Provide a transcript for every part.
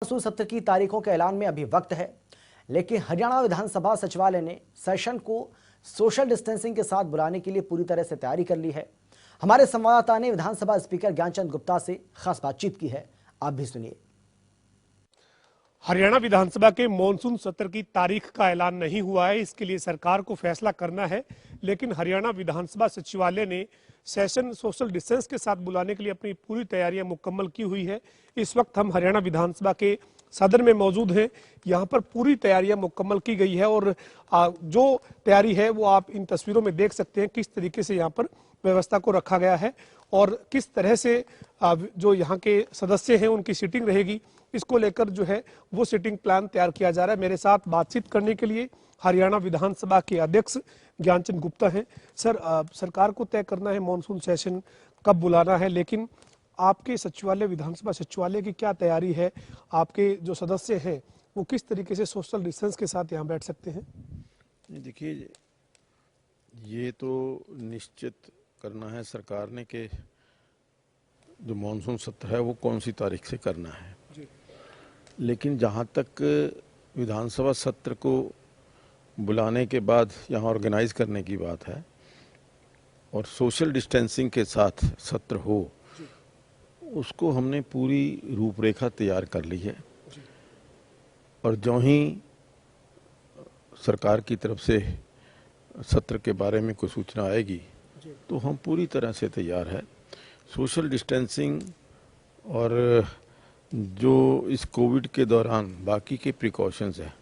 Monsoon सत्र की तारीखों के ऐलान में अभी वक्त है, लेकिन हरियाणा विधानसभा सचिवालय ने सेशन को सोशल डिस्टेंसिंग के साथ बुलाने के लिए पूरी तरह से तैयारी कर ली है। हमारे संवाददाता ने विधानसभा स्पीकर ज्ञानचंद गुप्ता से खास बातचीत की है, आप भी सुनिए। हरियाणा विधानसभा के मॉनसून सत्र की तारीख का ऐलान नहीं हुआ है, इसके लिए सरकार को फैसला करना है। लेकिन हरियाणा विधानसभा सचिवालय ने सेशन सोशल डिस्टेंस के साथ बुलाने के लिए अपनी पूरी तैयारियां मुकम्मल की हुई है। इस वक्त हम हरियाणा विधानसभा के सदन में मौजूद हैं। यहाँ पर पूरी तैयारियां मुकम्मल की गई है और जो तैयारी है वो आप इन तस्वीरों में देख सकते हैं किस तरीके से यहाँ पर व्यवस्था को रखा गया है और किस तरह से जो यहाँ के सदस्य हैं उनकी सीटिंग रहेगी, इसको लेकर जो है वो सीटिंग प्लान तैयार किया जा रहा है। मेरे साथ बातचीत करने के लिए हरियाणा विधानसभा के अध्यक्ष ज्ञानचंद गुप्ता हैं। सर, सरकार को तय करना है मॉनसून सेशन कब बुलाना है, लेकिन आपके सचिवालय विधानसभा सचिवालय की क्या तैयारी है? आपके जो सदस्य हैं वो किस तरीके से सोशल डिस्टेंस के साथ यहाँ बैठ सकते हैं? देखिए, ये तो निश्चित करना है सरकार ने कि जो मॉनसून सत्र है वो कौन सी तारीख से करना है। लेकिन जहाँ तक विधानसभा सत्र को बुलाने के बाद यहाँ ऑर्गेनाइज करने की बात है और सोशल डिस्टेंसिंग के साथ सत्र हो, उसको हमने पूरी रूपरेखा तैयार कर ली है। और जो ही सरकार की तरफ से सत्र के बारे में कोई सूचना आएगी तो हम पूरी तरह से तैयार है। सोशल डिस्टेंसिंग और जो इस कोविड के दौरान बाकी के प्रिकॉशंस है,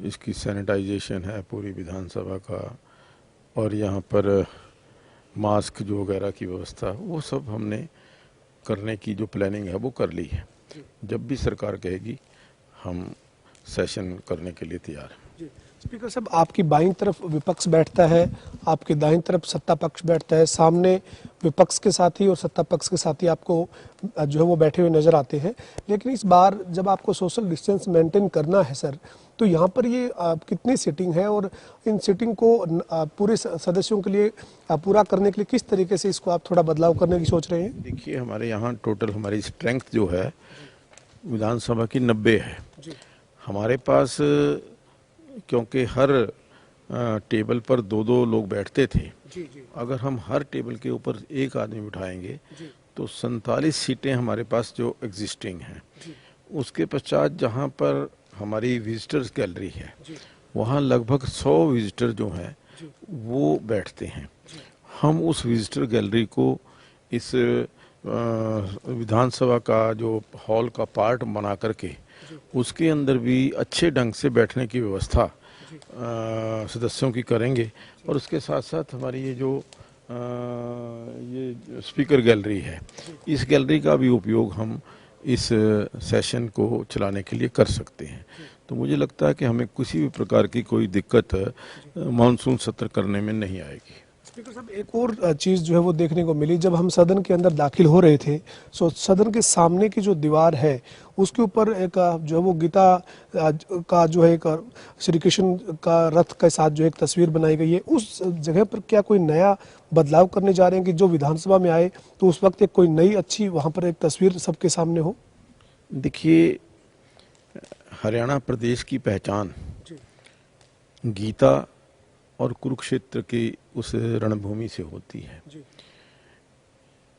इसकी सैनिटाइजेशन है पूरी विधानसभा का, और यहाँ पर मास्क जो वगैरह की व्यवस्था, वो सब हमने करने की जो प्लानिंग है वो कर ली है। जब भी सरकार कहेगी हम सेशन करने के लिए तैयार हैं। स्पीकर साहब, आपकी बाईं तरफ विपक्ष बैठता है, आपके दाईं तरफ सत्ता पक्ष बैठता है। सामने विपक्ष के साथी और सत्ता पक्ष के साथी आपको जो है वो बैठे हुए नजर आते हैं। लेकिन इस बार जब आपको सोशल डिस्टेंस मेंटेन करना है सर, तो यहाँ पर ये कितनी सीटिंग है और इन सीटिंग को पूरे सदस्यों के लिए पूरा करने के लिए किस तरीके से इसको आप थोड़ा बदलाव करने की सोच रहे हैं? देखिए, हमारे यहाँ टोटल हमारी स्ट्रेंथ जो है विधानसभा की 90 है। हमारे पास क्योंकि हर टेबल पर दो दो लोग बैठते थे, अगर हम हर टेबल के ऊपर एक आदमी बिठाएंगे तो 47 सीटें हमारे पास जो एग्जिस्टिंग हैं। उसके पश्चात जहाँ पर हमारी विजिटर्स गैलरी है वहाँ लगभग 100 विजिटर जो हैं वो बैठते हैं। हम उस विजिटर गैलरी को इस विधानसभा का जो हॉल का पार्ट बना करके उसके अंदर भी अच्छे ढंग से बैठने की व्यवस्था सदस्यों की करेंगे। और उसके साथ साथ हमारी ये जो ये स्पीकर गैलरी है, इस गैलरी का भी उपयोग हम इस सेशन को चलाने के लिए कर सकते हैं। तो मुझे लगता है कि हमें किसी भी प्रकार की कोई दिक्कत मानसून सत्र करने में नहीं आएगी। स्पीकर साहब, एक और चीज़ जो है वो देखने को मिली जब हम सदन के अंदर दाखिल हो रहे थे। सदन के सामने की जो दीवार है उसके ऊपर एक जो है वो गीता का जो है एक श्री कृष्ण का रथ के साथ जो एक तस्वीर बनाई गई है, उस जगह पर क्या कोई नया बदलाव करने जा रहे हैं कि जो विधानसभा में आए तो उस वक्त एक कोई नई अच्छी वहाँ पर एक तस्वीर सबके सामने हो? देखिए, हरियाणा प्रदेश की पहचान गीता और कुरुक्षेत्र की उस रणभूमि से होती है।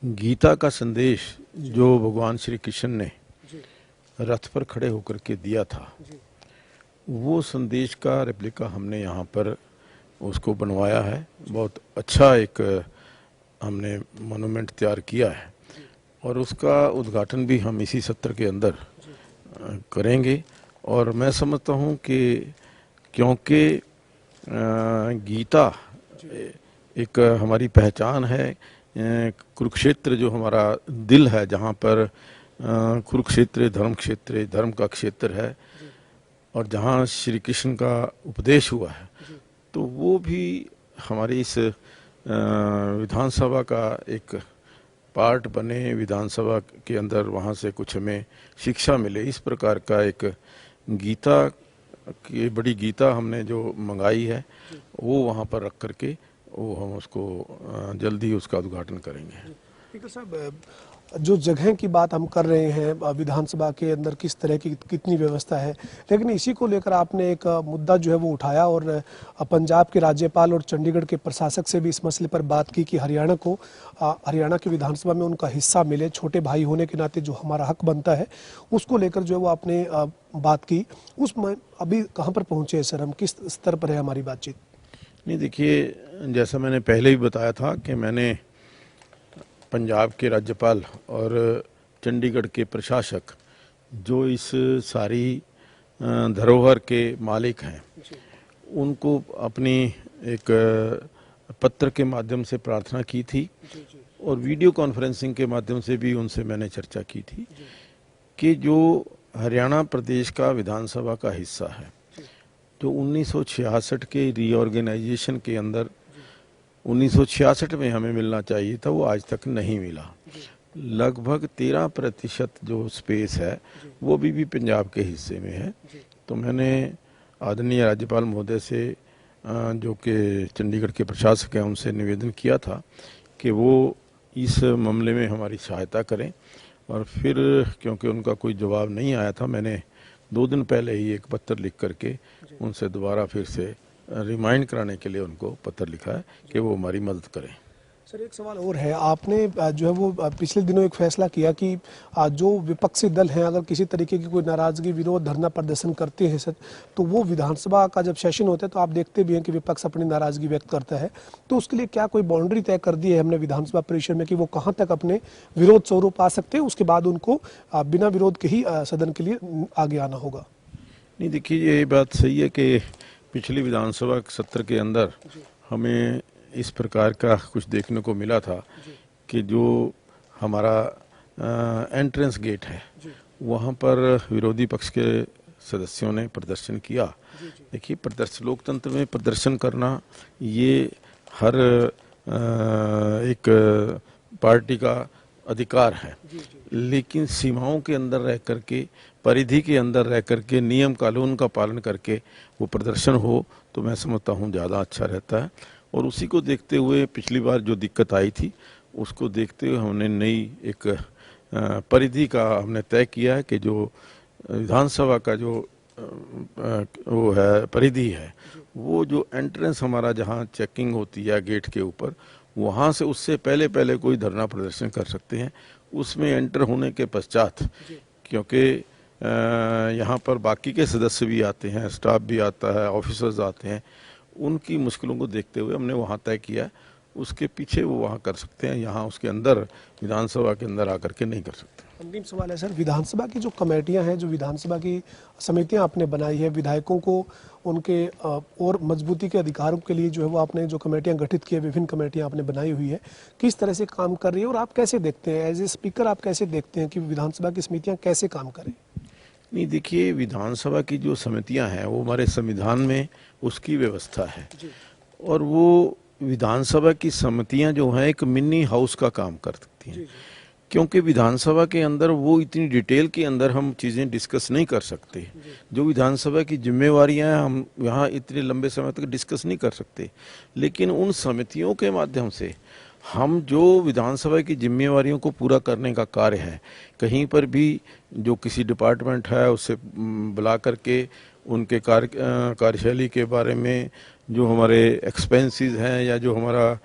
गीता का संदेश जो भगवान श्री कृष्ण ने रथ पर खड़े होकर के दिया था, वो संदेश का रेप्लिका हमने यहाँ पर उसको बनवाया है। बहुत अच्छा एक हमने मोनूमेंट तैयार किया है और उसका उद्घाटन भी हम इसी सत्र के अंदर करेंगे। और मैं समझता हूँ कि क्योंकि गीता एक हमारी पहचान है, कुरुक्षेत्र जो हमारा दिल है, जहाँ पर कुरुक्षेत्र धर्म का क्षेत्र है और जहाँ श्री कृष्ण का उपदेश हुआ है, तो वो भी हमारी इस विधानसभा का एक पार्ट बने, विधानसभा के अंदर वहाँ से कुछ हमें शिक्षा मिले। इस प्रकार का एक गीता की बड़ी गीता हमने जो मंगाई है वो वहाँ पर रख करके वो हम उसको जल्दी उसका उद्घाटन करेंगे। साहब, जो जगह की बात हम कर रहे हैं, विधानसभा के अंदर किस तरह की कितनी व्यवस्था है, लेकिन इसी को लेकर आपने एक मुद्दा जो है वो उठाया और पंजाब के राज्यपाल और चंडीगढ़ के प्रशासक से भी इस मसले पर बात की कि हरियाणा की विधानसभा में उनका हिस्सा मिले, छोटे भाई होने के नाते जो हमारा हक बनता है उसको लेकर जो है वो आपने बात की। उसमें अभी कहाँ पर पहुँचे हैं सर, हम किस स्तर पर है हमारी बातचीत? नहीं, देखिए, जैसा मैंने पहले ही बताया था कि मैंने पंजाब के राज्यपाल और चंडीगढ़ के प्रशासक जो इस सारी धरोहर के मालिक हैं उनको अपनी एक पत्र के माध्यम से प्रार्थना की थी और वीडियो कॉन्फ्रेंसिंग के माध्यम से भी उनसे मैंने चर्चा की थी कि जो हरियाणा प्रदेश का विधानसभा का हिस्सा है, जो 1966 के रीऑर्गेनाइजेशन के अंदर 1966 में हमें मिलना चाहिए था, वो आज तक नहीं मिला। लगभग 13% जो स्पेस है वो भी पंजाब के हिस्से में है। तो मैंने आदरणीय राज्यपाल महोदय से जो कि चंडीगढ़ के प्रशासक हैं उनसे निवेदन किया था कि वो इस मामले में हमारी सहायता करें और फिर क्योंकि उनका कोई जवाब नहीं आया था, मैंने 2 दिन पहले ही एक पत्र लिख करके उनसे दोबारा फिर से रिमाइंड कराने के लिए उनको पत्र लिखा है कि वो हमारी मदद करें। सर एक सवाल और है, आपने जो है वो पिछले दिनों एक फैसला किया कि जो विपक्षी दल हैं अगर किसी तरीके की कोई नाराजगी, विरोध, धरना प्रदर्शन करते हैं सर, तो वो विधानसभा का जब सेशन होता है तो आप देखते भी हैं कि विपक्ष अपनी नाराजगी व्यक्त करता है, तो उसके लिए क्या कोई बाउंड्री तय कर दी है हमने विधानसभा परिसर में कि वो कहाँ तक अपने विरोध स्वरूप आ सकते हैं, उसके बाद उनको बिना विरोध के ही सदन के लिए आगे आना होगा? नहीं, देखिए, ये बात सही है कि पिछली विधानसभा सत्र के अंदर हमें इस प्रकार का कुछ देखने को मिला था कि जो हमारा एंट्रेंस गेट है वहाँ पर विरोधी पक्ष के सदस्यों ने प्रदर्शन किया। देखिए, लोकतंत्र में प्रदर्शन करना ये हर एक पार्टी का अधिकार है, लेकिन सीमाओं के अंदर रह करके, परिधि के अंदर रह करके, नियम कानून का पालन करके वो प्रदर्शन हो तो मैं समझता हूँ ज़्यादा अच्छा रहता है। और उसी को देखते हुए पिछली बार जो दिक्कत आई थी उसको देखते हुए हमने नई एक परिधि का हमने तय किया है कि जो विधानसभा का जो वो है परिधि है, वो जो एंट्रेंस हमारा जहाँ चेकिंग होती है गेट के ऊपर, वहाँ से उससे पहले कोई धरना प्रदर्शन कर सकते हैं। उसमें एंटर होने के पश्चात, क्योंकि यहाँ पर बाकी के सदस्य भी आते हैं, स्टाफ भी आता है, ऑफिसर्स आते हैं, उनकी मुश्किलों को देखते हुए हमने वहाँ तय किया। उसके पीछे वो वहाँ कर सकते हैं, यहाँ उसके अंदर विधानसभा के अंदर आकर के नहीं कर सकते। अंतिम सवाल है सर, विधानसभा की जो कमेटियां हैं, जो विधानसभा की समितियां आपने बनाई है, विधायकों को उनके और मजबूती के अधिकारों के लिए जो है वो आपने जो कमेटियां गठित की है, विभिन्न कमेटियां आपने बनाई हुई है, किस तरह से काम कर रही है और आप कैसे देखते हैं एज ए स्पीकर, आप कैसे देखते हैं कि विधानसभा की समितियाँ कैसे काम करें? नहीं, देखिए, विधानसभा की जो समितियां हैं वो हमारे संविधान में उसकी व्यवस्था है और वो विधानसभा की समितियां जो हैं एक मिनी हाउस का काम कर सकती हैं, क्योंकि विधानसभा के अंदर वो इतनी डिटेल के अंदर हम चीज़ें डिस्कस नहीं कर सकते। जो विधानसभा की जिम्मेवारियां हैं हम यहाँ इतने लंबे समय तक डिस्कस नहीं कर सकते, लेकिन उन समितियों के माध्यम से हम जो विधानसभा की जिम्मेवारियों को पूरा करने का कार्य है, कहीं पर भी जो किसी डिपार्टमेंट है उससे बुला करके उनके कार्यशैली के बारे में, जो हमारे एक्सपेंसेस हैं या जो हमारा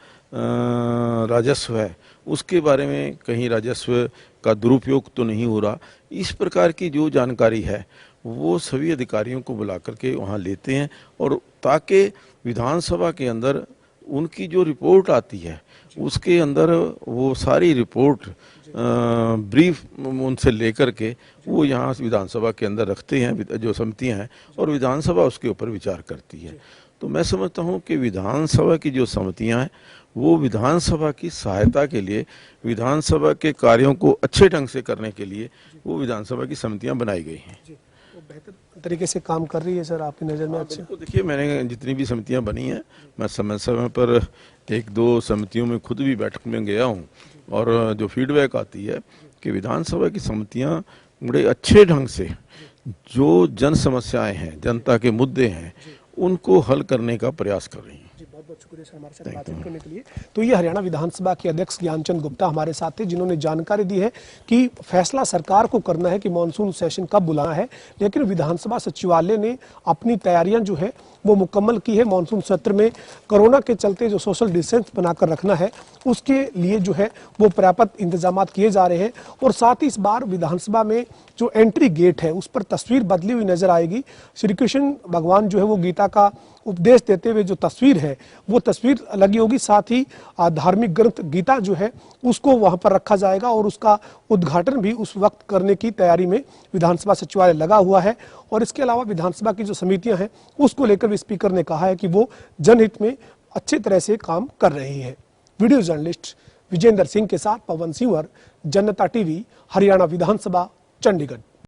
राजस्व है उसके बारे में कहीं राजस्व का दुरुपयोग तो नहीं हो रहा, इस प्रकार की जो जानकारी है वो सभी अधिकारियों को बुला करके वहाँ लेते हैं और ताकि विधानसभा के अंदर उनकी जो रिपोर्ट आती है उसके अंदर वो सारी रिपोर्ट ब्रीफ उनसे लेकर के वो यहाँ विधानसभा के अंदर रखते हैं जो समितियाँ हैं और विधानसभा उसके ऊपर विचार करती है। तो मैं समझता हूँ कि विधानसभा की जो समितियाँ हैं वो विधानसभा की सहायता के लिए, विधानसभा के कार्यों को अच्छे ढंग से करने के लिए वो विधानसभा की समितियाँ बनाई गई हैं। वो बेहतर तरीके से काम कर रही है सर आपकी नज़र में? अच्छा, देखिए, मैंने जितनी भी समितियां बनी हैं, मैं समय समय पर 1-2 समितियों में खुद भी बैठक में गया हूं और जो फीडबैक आती है कि विधानसभा की समितियां बड़े अच्छे ढंग से जो जन समस्याएं हैं, जनता के मुद्दे हैं, उनको हल करने का प्रयास कर रही हैं। बहुत शुक्रिया सर हमारे साथ बातचीत करने के लिए। तो ये हरियाणा विधानसभा के अध्यक्ष ज्ञानचंद गुप्ता हमारे साथ थे, जिन्होंने जानकारी दी है कि फैसला सरकार को करना है कि मानसून सेशन कब बुलाना है, लेकिन विधानसभा सचिवालय ने अपनी तैयारियां जो है वो मुकम्मल की है। मानसून सत्र में कोरोना के चलते जो सोशल डिस्टेंस बनाकर रखना है उसके लिए जो है वो पर्याप्त इंतजाम किए जा रहे हैं। और साथ ही इस बार विधानसभा में जो एंट्री गेट है उस पर तस्वीर बदली हुई नजर आएगी। श्री कृष्ण भगवान जो है वो गीता का उपदेश देते हुए जो तस्वीर है वो तस्वीर लगी होगी। साथ ही धार्मिक ग्रंथ गीता जो है उसको वहां पर रखा जाएगा और उसका उद्घाटन भी उस वक्त करने की तैयारी में विधानसभा सचिवालय लगा हुआ है। और इसके अलावा विधानसभा की जो समितियां हैं उसको लेकर भी स्पीकर ने कहा है कि वो जनहित में अच्छी तरह से काम कर रही है। वीडियो जर्नलिस्ट विजेंद्र सिंह के साथ पवन सिंह, जनता टीवी, हरियाणा विधानसभा, चंडीगढ़।